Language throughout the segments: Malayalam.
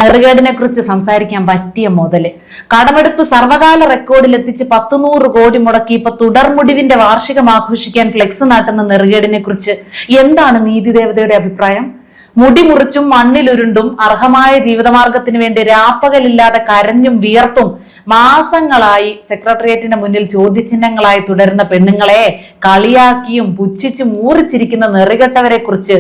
നെറുകേടിനെ കുറിച്ച് സംസാരിക്കാൻ പറ്റിയ മുതല്. കടമെടുപ്പ് സർവകാല റെക്കോർഡിൽ എത്തിച്ച് 100 കോടി മുടക്കി ഇപ്പൊ തുടർമുടിവിന്റെ വാർഷികം ആഘോഷിക്കാൻ ഫ്ലെക്സ് നാട്ടുന്ന നെറുകേടിനെ കുറിച്ച് എന്താണ് നീതിദേവതയുടെ അഭിപ്രായം? മുടി മുറിച്ചും മണ്ണിലുരുണ്ടും അർഹമായ ജീവിതമാർഗത്തിന് വേണ്ടി രാപ്പകലില്ലാതെ കരഞ്ഞും വിയർത്തും മാസങ്ങളായി സെക്രട്ടേറിയറ്റിന്റെ മുന്നിൽ ചോദ്യചിഹ്നങ്ങളായി തുടരുന്ന പെണ്ണുങ്ങളെ കളിയാക്കിയും പുച്ഛിച്ചും മൂറിച്ചിരിക്കുന്ന നെറികെട്ടവരെ കുറിച്ച്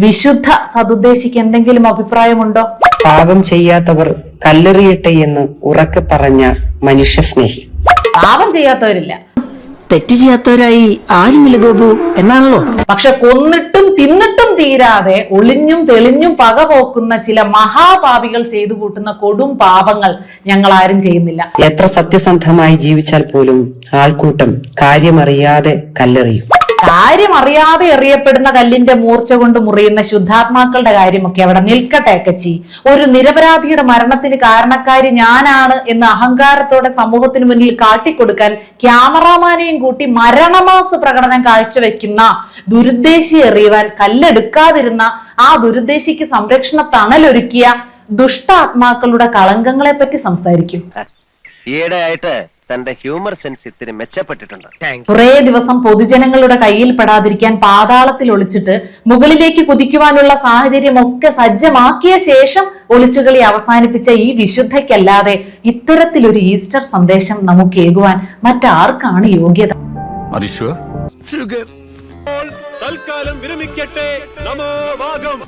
വിശുദ്ധ സദുദ്ദേശിക്ക് എന്തെങ്കിലും അഭിപ്രായമുണ്ടോ? പാപം ചെയ്യാത്തവർ കല്ലെറിയട്ടെ എന്ന് ഉറക്കെ പറഞ്ഞ മനുഷ്യസ്നേഹി. പാപം ചെയ്യാത്തവരില്ല, തെറ്റ് ചെയ്യാത്തവരായി ആരുമില്ല ഗോപു എന്നാണല്ലോ. പക്ഷെ കൊന്നിട്ടും തിന്നിട്ടും തീരാതെ ഒളിഞ്ഞും തെളിഞ്ഞും പകപോക്കുന്ന ചില മഹാപാപികൾ ചെയ്തു കൂട്ടുന്ന കൊടും പാപങ്ങൾ ഞങ്ങൾ ആരും ചെയ്യുന്നില്ല. എത്ര സത്യസന്ധമായി ജീവിച്ചാൽ പോലും ആൾക്കൂട്ടം കാര്യമറിയാതെ കല്ലെറിയും. കാര്യം അറിയാതെ എറിയപ്പെടുന്ന കല്ലിന്റെ മൂർച്ച കൊണ്ട് മുറിയുന്ന ശുദ്ധാത്മാക്കളുടെ കാര്യമൊക്കെ അവിടെ നിൽക്കട്ടെ അക്കച്ചി. ഒരു നിരപരാധിയുടെ മരണത്തിന് കാരണക്കാരി ഞാനാണ് എന്ന് അഹങ്കാരത്തോടെ സമൂഹത്തിന് മുന്നിൽ കാട്ടിക്കൊടുക്കാൻ ക്യാമറാമാനെയും കൂട്ടി മരണമാസ പ്രകടനം കാഴ്ചവെക്കുന്ന ദുരുദ്ദേശി എറിയുവാൻ കല്ലെടുക്കാതിരുന്ന ആ ദുരുദ്ദേശിക്ക് സംരക്ഷണ തണലൊരുക്കിയ ദുഷ്ടാത്മാക്കളുടെ കളങ്കങ്ങളെ പറ്റി സംസാരിക്കും. ഈയിടെയായിട്ട് തന്റെ ഹ്യൂമർ സെൻസ് ഇത്തിരി മെച്ചപ്പെട്ടിട്ടുണ്ട്. കുറെ ദിവസം പൊതുജനങ്ങളുടെ കയ്യിൽ പെടാതിരിക്കാൻ പാതാളത്തിൽ ഒളിച്ചിട്ട് മുകളിലേക്ക് കുതിക്കുവാനുള്ള സാഹചര്യം ഒക്കെ സജ്ജമാക്കിയ ശേഷം ഒളിച്ചുകളി അവസാനിപ്പിച്ച ഈ വിശുദ്ധയ്ക്കല്ലാതെ ഇത്തരത്തിലൊരു ഈസ്റ്റർ സന്ദേശം നമുക്ക് ഏകുവാൻ മറ്റാർക്കാണ് യോഗ്യത? തൽക്കാലം വിരമിക്കട്ടെ. നമോ വാഗം.